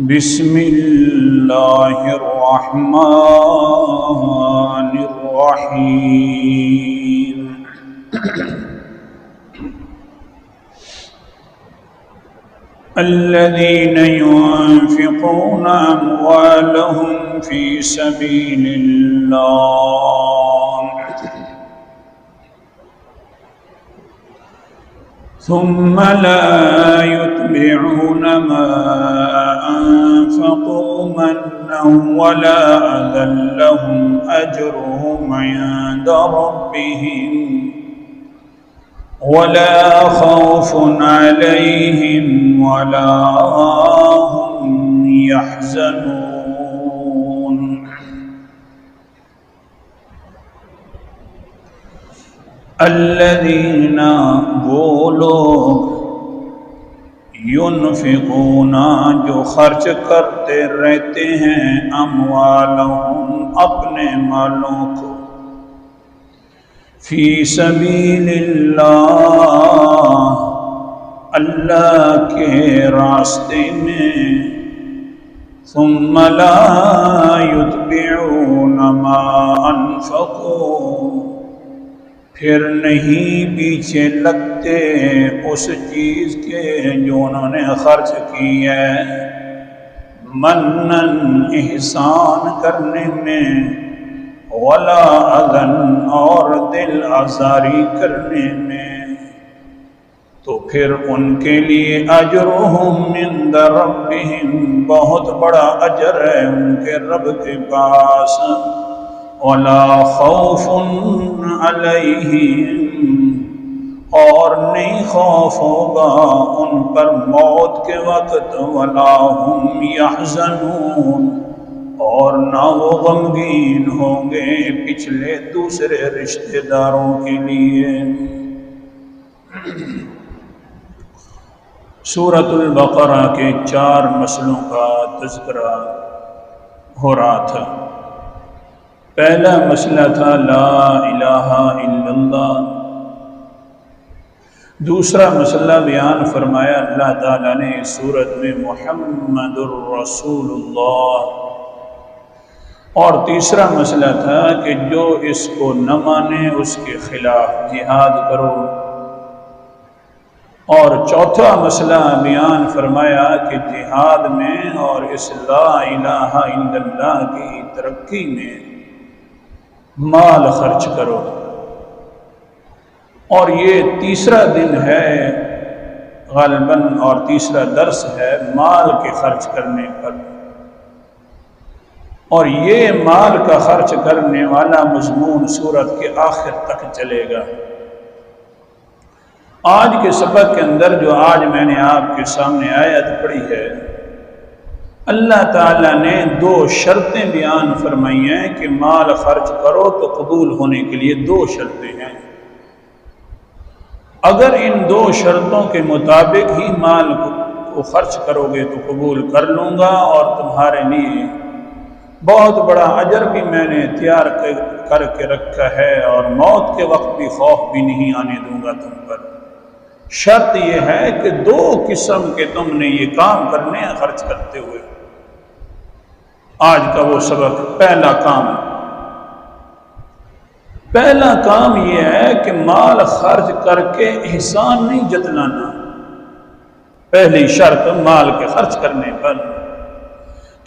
بسم اللہ الرحمن الرحیم الذين ينفقون أموالهم في سبيل الله ثم لا يتبعون ما أنفقوا منا ولا أذى لهم أجرهم عند ربهم ولا خوف عليهم ولا هم يحزنون الذين وہ لوگ ينفقون جو خرچ کرتے رہتے ہیں اموالهم اپنے مالوں کو فی سبیل اللہ اللہ کے راستے میں ثم لا يتبعون ما انفقوا پھر نہیں پیچھے لگتے اس چیز کے جو انہوں نے خرچ کی ہے منن احسان کرنے میں ولا اذن اور دل آزاری کرنے میں تو پھر ان کے لیے اجرہم عند ربہم بہت بڑا اجر ہے ان کے رب کے پاس ولا خوف علیہم اور نہیں خوف ہوگا ان پر موت کے وقت ولا هم یحزنون اور نہ وہ غمگین ہوں گے پچھلے دوسرے رشتہ داروں کے لیے۔ سورۃ البقرہ کے 4 مسئلوں کا تذکرہ ہو رہا تھا۔ پہلا مسئلہ تھا لا الہ الا اللہ، دوسرا مسئلہ بیان فرمایا اللہ تعالیٰ نے اس سورت میں محمد الرسول اللہ، اور تیسرا مسئلہ تھا کہ جو اس کو نہ مانے اس کے خلاف جہاد کرو، اور چوتھا مسئلہ بیان فرمایا کہ جہاد میں اور اس لا الہ الا اللہ کی ترقی میں مال خرچ کرو، اور یہ تیسرا دن ہے غالباً اور تیسرا درس ہے مال کے خرچ کرنے پر، اور یہ مال کا خرچ کرنے والا مضمون سورت کے آخر تک چلے گا۔ آج کے سبق کے اندر جو آج میں نے آپ کے سامنے آیت پڑھی ہے، اللہ تعالیٰ نے 2 شرطیں بیان فرمائی ہیں کہ مال خرچ کرو تو قبول ہونے کے لیے 2 شرطیں ہیں۔ اگر ان 2 شرطوں کے مطابق ہی مال کو خرچ کرو گے تو قبول کر لوں گا، اور تمہارے لیے بہت بڑا اجر بھی میں نے تیار کر کے رکھا ہے، اور موت کے وقت بھی خوف بھی نہیں آنے دوں گا تم پر۔ شرط یہ ہے کہ 2 قسم کے تم نے یہ کام کرنے ہیں خرچ کرتے ہوئے۔ آج کا وہ سبق پہلا کام یہ ہے کہ مال خرچ کر کے احسان نہیں جتلانا۔ پہلی شرط مال کے خرچ کرنے پر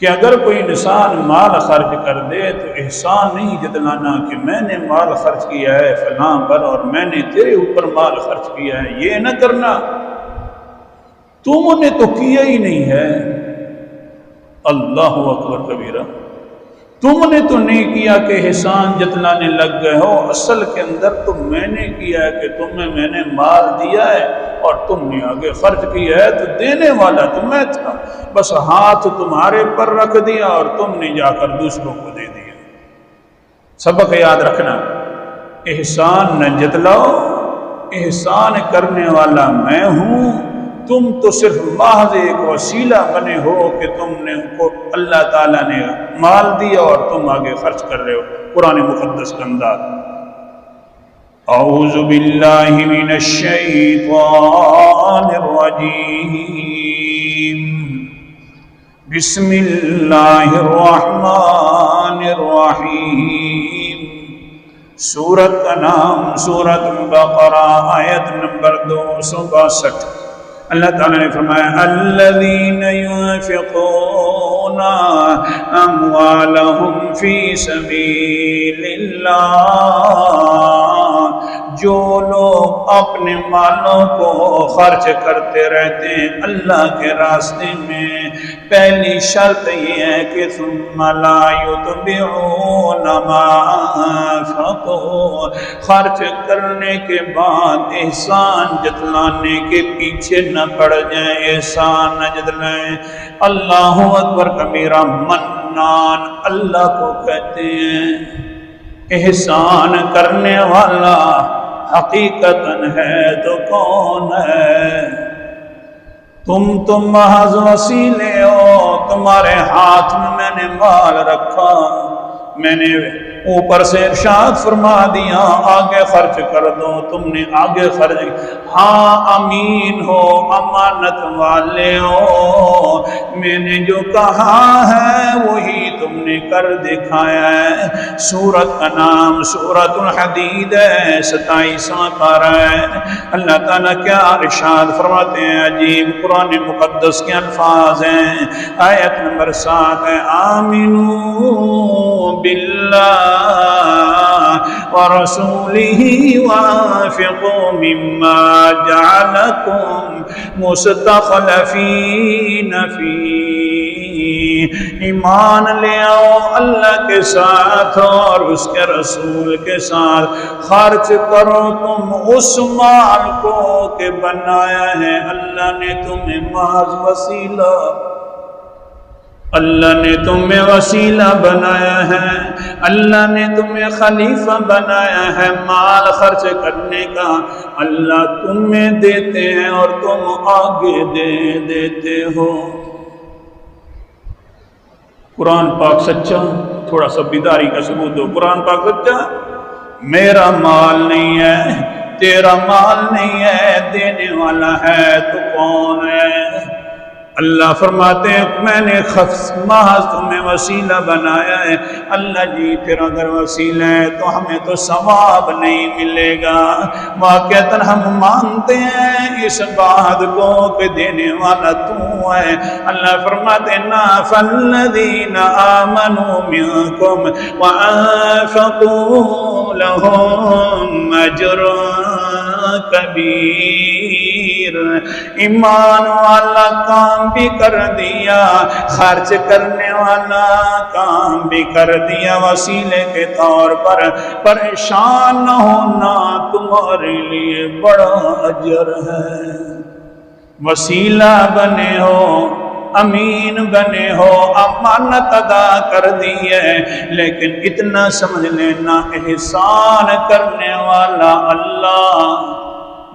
کہ اگر کوئی انسان مال خرچ کر دے تو احسان نہیں جتلانا کہ میں نے مال خرچ کیا ہے فلاں پر اور میں نے تیرے اوپر مال خرچ کیا ہے، یہ نہ کرنا، تم نے تو کیا ہی نہیں ہے۔ اللہ اکبر کبیرہ، تم نے تو نہیں کیا کہ احسان جتلانے لگ گئے ہو، اصل کے اندر تو میں نے کیا ہے کہ تمہیں میں نے مال دیا ہے اور تم نے آگے خرچ کیا ہے، تو دینے والا تو میں تھا، بس ہاتھ تمہارے پر رکھ دیا اور تم نے جا کر دوسروں کو دے دیا۔ سبق یاد رکھنا، احسان نہ جتلاؤ، احسان کرنے والا میں ہوں، تم تو صرف محض ایک وسیلہ بنے ہو کہ تم نے کو اللہ تعالیٰ نے مال دیا اور تم آگے خرچ کر رہے ہو۔ قرآن مقدس کا انداز۔ اعوذ باللہ من الشیطان الرجیم بسم اللہ الرحمن الرحیم۔ سورت کا نام سورت بقرہ، آیت نمبر 262۔ اللہ تعالیٰ نے فرمایا الذین ينفقون اموالهم فی سبیل اللہ، جو لوگ اپنے مالوں کو خرچ کرتے رہتے ہیں اللہ کے راستے میں، پہلی شرط یہ ہے کہ ثم لا یتبعون ما انفقوا، خرچ کرنے کے بعد احسان جتلانے کے پیچھے نہ پڑ جائیں، احسان نہ جتلائیں۔ اللہ اکبر کبیرہ، منان اللہ کو کہتے ہیں۔ احسان کرنے والا حقیقتاً ہے تو کون ہے؟ تم محض وسیلے ہو، تمہارے ہاتھ میں نے مال رکھا، میں نے اوپر سے ارشاد فرما دیا آگے خرچ کر دو، تم نے آگے خرچ، ہاں امین ہو، امانت والے ہو، میں نے جو کہا ہے وہی تم نے کر دکھایا ہے۔ سورت کا نام سورت الحدید ہے، 27واں پارہ ہے۔ اللہ تعالیٰ کیا ارشاد فرماتے ہیں، عجیب قرآن مقدس کے الفاظ ہیں۔ آیت نمبر 7 ہے، آمنوا باللہ وَرَسُولِهِ وَأَنفِقُوا مِمَّا جَعَلَكُمْ مُسْتَخْلَفِينَ فِيهِ، ایمان لے آؤ اللہ کے ساتھ اور اس کے رسول کے ساتھ، خرچ کرو تم اس مال کو کہ بنایا ہے اللہ نے تمہیں محض وسیلہ، اللہ نے تمہیں وسیلہ بنایا ہے، اللہ نے تمہیں خلیفہ بنایا ہے مال خرچ کرنے کا، اللہ تمہیں دیتے ہیں اور تم آگے دے دیتے ہو۔ قرآن پاک سچا، تھوڑا سا بیداری کا ثبوت دو، قرآن پاک سچا، میرا مال نہیں ہے، تیرا مال نہیں ہے، دینے والا ہے تو کون ہے؟ اللہ فرماتے ہیں میں نے محض تمہیں وسیلہ بنایا ہے۔ اللہ جی پھر اگر وسیلہ ہے تو ہمیں تو ثواب نہیں ملے گا، واقعتاً ہم مانتے ہیں اس بات کو کہ دینے والا تو ہے۔ اللہ فرماتے ہیں فَالَّذِينَ آمَنُوا مِنكُمْ وَأَنفَقُوا لَهُمْ أَجْرٌ كَبِيرٌ، ایمان والا کام بھی کر دیا، خرچ کرنے والا کام بھی کر دیا وسیلے کے طور پر، پریشان نہ ہونا تمہارے لیے بڑا اجر ہے۔ وسیلہ بنے ہو، امین بنے ہو، امانت ادا کر دی ہے، لیکن اتنا سمجھ لینا احسان کرنے والا اللہ،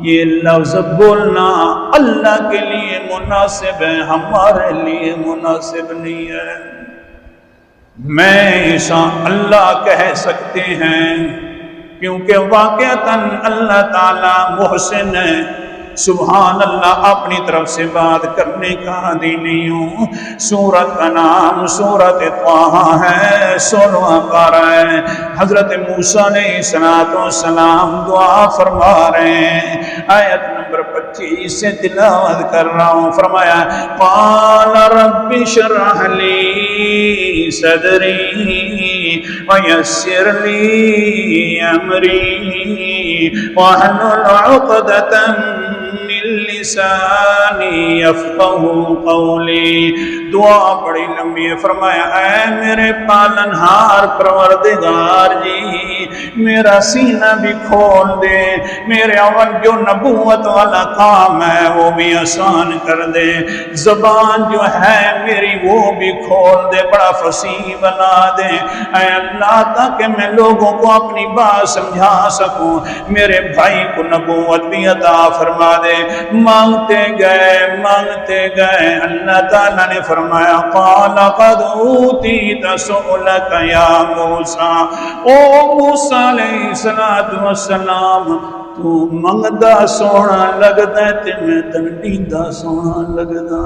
یہ لفظ بولنا اللہ کے لیے مناسب ہے، ہمارے لیے مناسب نہیں ہے۔ میں ایسا اللہ کہہ سکتے ہیں کیونکہ واقعتاً اللہ تعالیٰ محسن ہے، سبحان اللہ، اپنی طرف سے بات کرنے کا عادی نہیں ہوں۔ سورت کا نام سورت طٰہٰ ہے، 16واں پارہ ہے۔ حضرت موسیٰ علیہ السلام دعا فرما رہے ہیں، آیت نمبر 25 سے تلاوت کر رہا ہوں۔ فرمایا قال رب اشرح لی صدری ویسر لی امری واحلل عقدۃ من لسانی یفقہوا قولی۔ دعا بڑی لمبی ہے۔ فرمایا اے میرے پالنہار پروردگار جی، میرا سینہ بھی کھول دے، میرے اول جو نبوت والا کام ہے وہ بھی آسان کر دے، زبان جو ہے میری وہ بھی کھول دے، بڑا فصیح بنا دے اے اللہ، تاکہ میں لوگوں کو اپنی بات سمجھا سکوں، میرے بھائی کو نبوت بھی عطا فرما دے۔ مانگتے گئے اللہ تعالیٰ نے فرمایا قال قد اوتیت سؤلک یا موسیٰ، او موسیٰ علیہ السلام، تو منگدا سونا لگدا تے میں تن دیندا سونا لگدا۔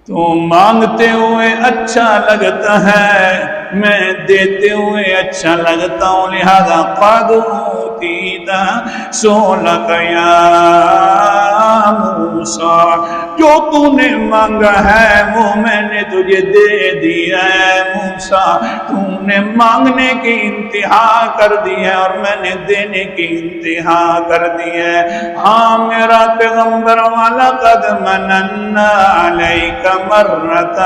تو مانگتے ہوئے اچھا لگتا ہے، میں دیتے ہوئے اچھا لگتا ہوں، لہذا قد اوتیت سؤلک یا موسیٰ، جو تو نے مانگا ہے وہ میں نے تجھے دے دیا ہے موسیٰ، تو نے مانگنے کی انتہا کر دی ہے اور میں نے دینے کی انتہا کر دی ہے۔ ہاں میرا پیغمبر، وَلَقَدْ مَنَنَّا عَلَيْكَ مَرَّةً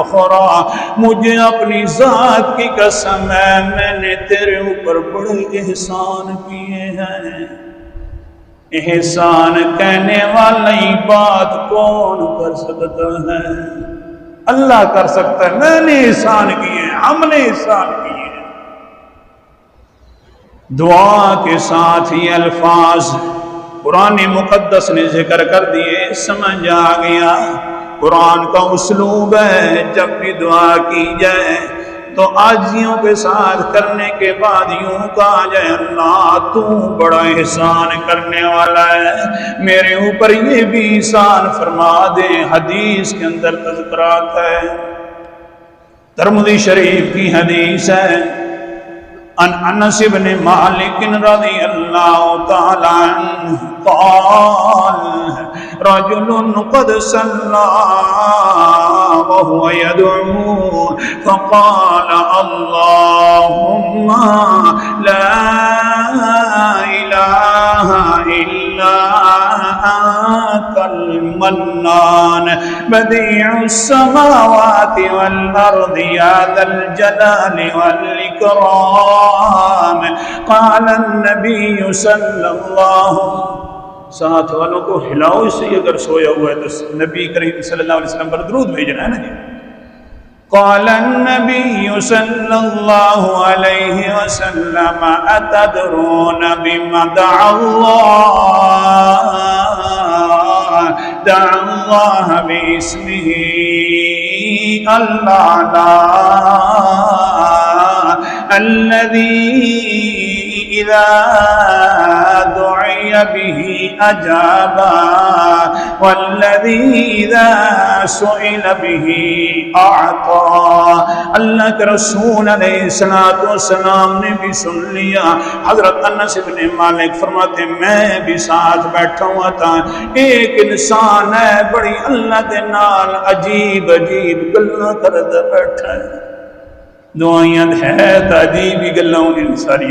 أُخْرَى، مجھے اپنی ذات کی قسم ہے میں نے تیرے اوپر بڑے احسان کیے ہیں۔ احسان کہنے والی بات کون کر سکتا ہے؟ اللہ کر سکتا ہے۔ میں نے احسان کیے ہیں، ہم نے احسان کیے ہیں۔ دعا کے ساتھ یہ الفاظ قرآن مقدس نے ذکر کر دیے، سمجھ آ گیا قرآن کا اسلوب ہے جب بھی دعا کی جائے تو عاجزیوں کے ساتھ کرنے کے بعد یوں کہا جائے اللہ تو بڑا احسان کرنے والا ہے، میرے اوپر یہ بھی احسان فرما دے۔ حدیث کے اندر تذکرات ہے، ترمذی شریف کی حدیث ہے، عن انس بن مالک رضی اللہ تعالی عنہ قال رجل قد صلى وهو يدعو فقال اللهم لا إله إلا أنت المنان بديع السماوات والأرض يا ذا الجلال والإكرام قال النبي صلى الله، ساتھ والوں کو ہلاؤ اس سے، اگر سویا ہوا ہے تو نبی کریم صلی اللہ علیہ وسلم پر درود بھیجنا ہے نا جی۔ قال النبي صلى الله عليه وسلم أتدرون بما دعا الله؟ دعا الله باسمه الأعلى الذي إذا دعي به أجابا والذي إذا سئل به أعطى۔ اللہ کے رسول علیہ السلام نے بھی سن لیا۔ حضرت انس بن مالک فرماتے میں بھی ساتھ بیٹھا ہوا تھا، ایک انسان ہے بڑی اللہ کے نال عجیب عجیب گلاں کردا بیٹھا ہے، دعائیاں ہے تو عجیب ہی گلاں انہیں ساری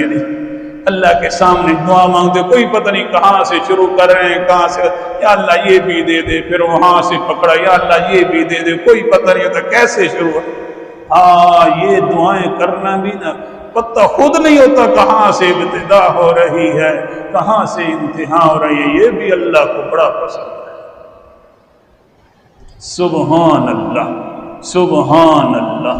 اللہ کے سامنے دعا مانگتے، کوئی پتہ نہیں کہاں سے شروع کر رہے ہیں، کہاں سے یا اللہ یہ بھی دے دے، پھر وہاں سے پکڑا یا اللہ یہ بھی دے دے، کوئی پتہ نہیں ہوتا کیسے شروع ہے۔ ہاں یہ دعائیں کرنا بھی نا پتہ خود نہیں ہوتا کہاں سے ابتدا ہو رہی ہے کہاں سے انتہا ہو رہی ہے، یہ بھی اللہ کو بڑا پسند ہے۔ سبحان اللہ سبحان اللہ۔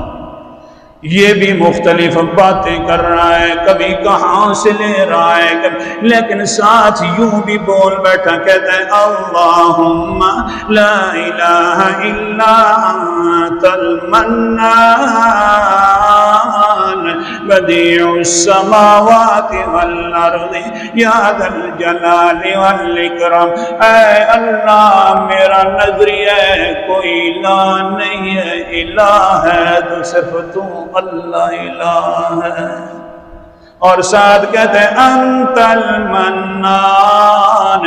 یہ بھی مختلف باتیں کر رہا ہے، کبھی کہاں سے لے رہا ہے، لیکن ساتھ یوں بھی بول بیٹھا، کہتا ہے اللہم لا الہ الا انت المنان بدیع السماوات والارض یا ذا الجلال والاکرام۔ اے اللہ میرا نظریہ کوئی الہ نہیں ہے، الہ ہے تو صرف تو اللہ الہ ہے۔ اور ساتھ کہتے ہیں انت المنان،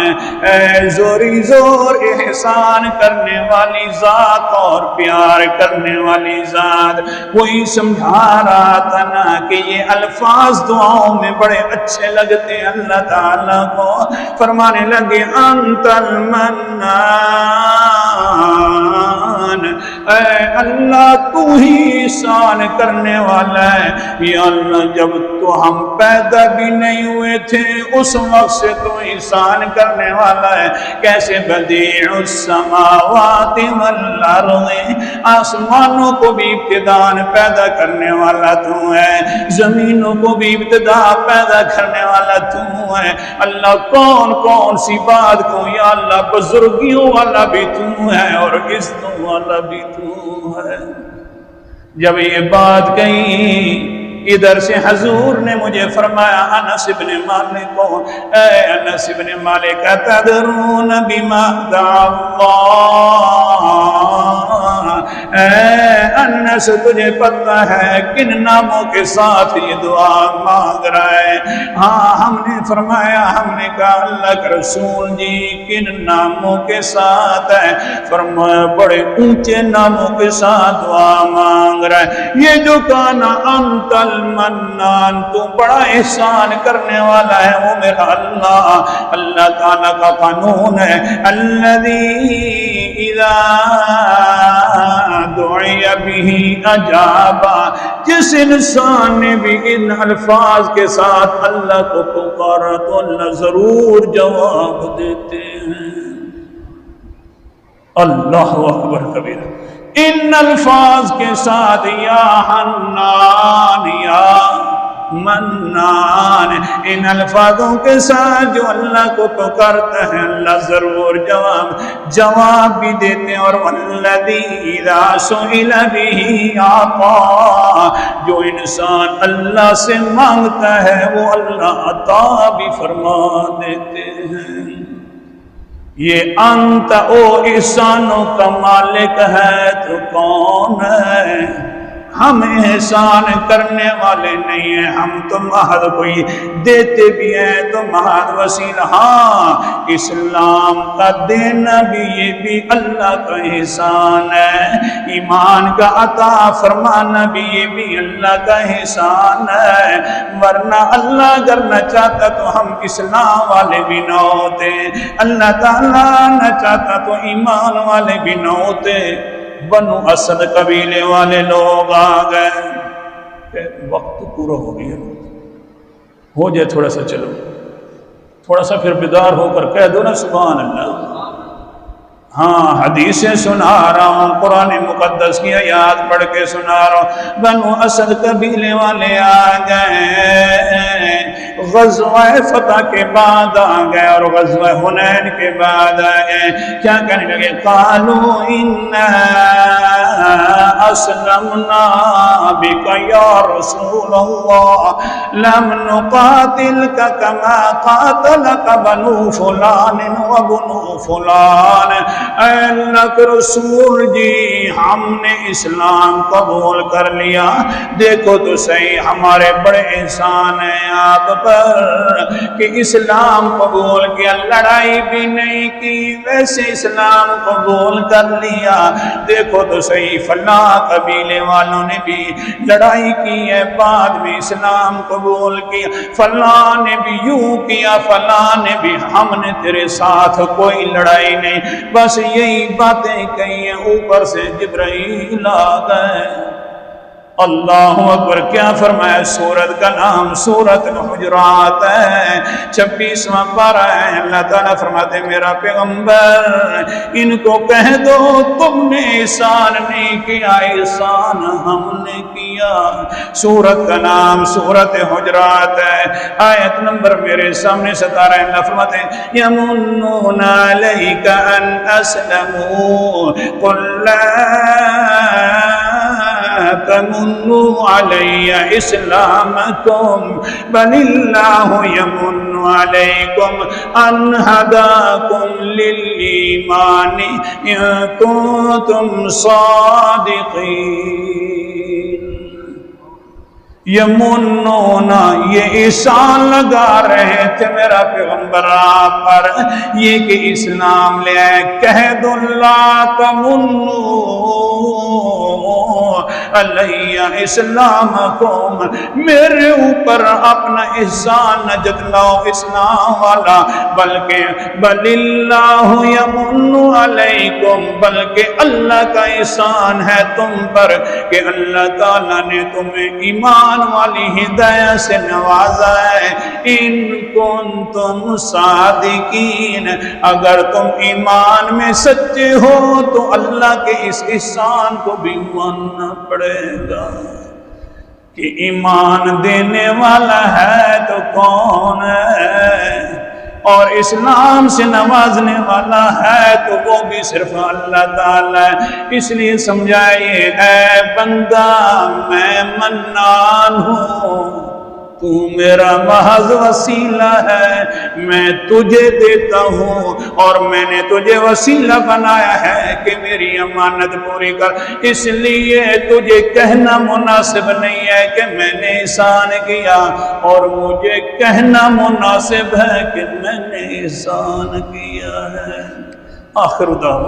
اے زوری زور احسان کرنے والی ذات اور پیار کرنے والی ذات۔ کوئی سمجھا رہا تھا نا کہ یہ الفاظ دعاؤں میں بڑے اچھے لگتے ہیں، اللہ تعالیٰ کو فرمانے لگے انت المنان، اے اللہ تو ہی احسان کرنے والا ہے۔ یا اللہ جب تو ہم پیدا بھی نہیں ہوئے تھے اس وقت سے تو احسان کرنے والا ہے۔ کیسے؟ بدیع السماوات والارض، آسمانوں کو بھی ابتداء پیدا کرنے والا تو ہے، زمینوں کو بھی ابتدا پیدا کرنے والا تو ہے۔ اللہ کون کون سی بات کو، یا اللہ بزرگیوں والا بھی تو ہے اور عزتوں والا بھی تو ہے۔ جب یہ بات کہی ادھر سے حضور نے مجھے فرمایا انس بن مالک کو، اے انس بن مالک اتدرون بما دعا اللہ؟ اے انس تجھے پتہ ہے کن ناموں کے ساتھ یہ دعا مانگ رہا ہے؟ ہاں ہم نے فرمایا، ہم نے کہا اللہ کے رسول جی کن ناموں کے ساتھ ہے؟ فرمایا بڑے اونچے ناموں کے ساتھ دعا مانگ رہا ہے۔ یہ جو کانا انت المنان، تو بڑا احسان کرنے والا ہے وہ میرا اللہ۔ اللہ تعالیٰ کا قانون ہے الذی اذا دعی بہ اجابا، جس انسان نے بھی ان الفاظ کے ساتھ اللہ کو پکارا تو اللہ ضرور جواب دیتے ہیں۔ اللہ اکبر کبیرہ۔ ان الفاظ کے ساتھ یا حنان یا منان، ان الفاظوں کے ساتھ جو اللہ کو پکارتا ہے اللہ ضرور جواب بھی دیتے ہیں۔ اور والذی اذا سئل بہ اعطا، جو انسان اللہ سے مانگتا ہے وہ اللہ عطا بھی فرما دیتے ہیں۔ یہ انت او احسانوں کا مالک ہے تو کون ہے؟ ہم احسان کرنے والے نہیں ہیں، ہم تو محض کوئی دیتے بھی ہیں تو محض وسیلہ۔ ہاں اسلام کا دینا بھی یہ بھی اللہ کا احسان ہے، ایمان کا عطا فرمانا بھی یہ بھی اللہ کا احسان ہے، ورنہ اللہ اگر نہ چاہتا تو ہم اسلام والے بھی نہ ہوتے، اللہ تعالیٰ نہ چاہتا تو ایمان والے بھی نہ ہوتے۔ بنو اسد قبیلے والے لوگ آ گئے کہ وقت پورا ہو گیا، ہو جائے تھوڑا سا، چلو تھوڑا سا پھر بیدار ہو کر کہہ دو نا سبحان اللہ۔ ہاں حدیثیں سنا رہا ہوں، قرآن مقدس کی آیات پڑھ کے سنا رہا ہوں۔ بنو اسد قبیلے والے آ گئے، غزوہ فتح کے بعد آ گئے اور غزوہ حنین کے بعد آ گئے۔ کیا کہنے لگے؟ قالوا انا اسلمنا بک یا رسول اللہ لم نقاتلک کما قاتلک بنو فلان و بنو فلان۔ اے اللہ کے رسول جی ہم نے اسلام قبول کر لیا، دیکھو تو صحیح ہمارے بڑے احسان ہیں آپ پر کہ اسلام قبول کیا، لڑائی بھی نہیں کی، ویسے اسلام قبول کر لیا۔ دیکھو تو صحیح فلاں قبیلے والوں نے بھی لڑائی کی ہے، بعد میں اسلام قبول کیا، فلاں نے بھی یوں کیا، فلاں نے بھی، ہم نے تیرے ساتھ کوئی لڑائی نہیں، بس یہی باتیں کہی ہیں۔ اوپر سے جبرائیل آ گئے۔ اللہ اکبر۔ کیا فرمایا؟ سورت کا نام سورت الحجرات ہے، 26واں پارہ ہے۔ اللہ تعالیٰ فرماتے میرا پیغمبر ان کو کہہ دو تم نے احسان نہیں کیا، احسان ہم نے کیا۔ سورت کا نام سورت حجرات ہے، آیت نمبر میرے سامنے 17 ہے۔ اللہ فرماتے ہیں یمنون علیک ان اسلموا قل لا تمنوا علی اسلامکم بل اللہ یمن علیکم ان ہداکم للایمان ان کنتم صادقین۔ یمنونا، یہ احسان لگا رہے تھے میرا پیغمبر آپ پر، یہ کہ اسلام لے آئے۔ کہہ دو لا تمنوا علیہ اسلامکم، میرے اوپر اپنا احسان نہ جتلاؤ اسلام والا، بلکہ بل اللہ یمن علیکم، بلکہ اللہ کا احسان ہے تم پر کہ اللہ تعالیٰ نے تمہیں ایمان والی ہدایت سے نوازا ہے۔ ان کنتم صادقین، اگر تم ایمان میں سچے ہو تو اللہ کے اس احسان کو بھی ماننا پڑے گا کہ ایمان دینے والا ہے تو کون ہے، اور اسلام سے نوازنے والا ہے تو وہ بھی صرف اللہ تعالیٰ ہے۔ اس لیے سمجھائیے اے بندہ میں منان ہوں، تو میرا محض وسیلہ ہے، میں تجھے دیتا ہوں اور میں نے تجھے وسیلہ بنایا ہے کہ میری امانت پوری کر، اس لیے تجھے کہنا مناسب نہیں ہے کہ میں نے احسان کیا، اور مجھے کہنا مناسب ہے کہ میں نے احسان کیا ہے۔ آخر دعوانا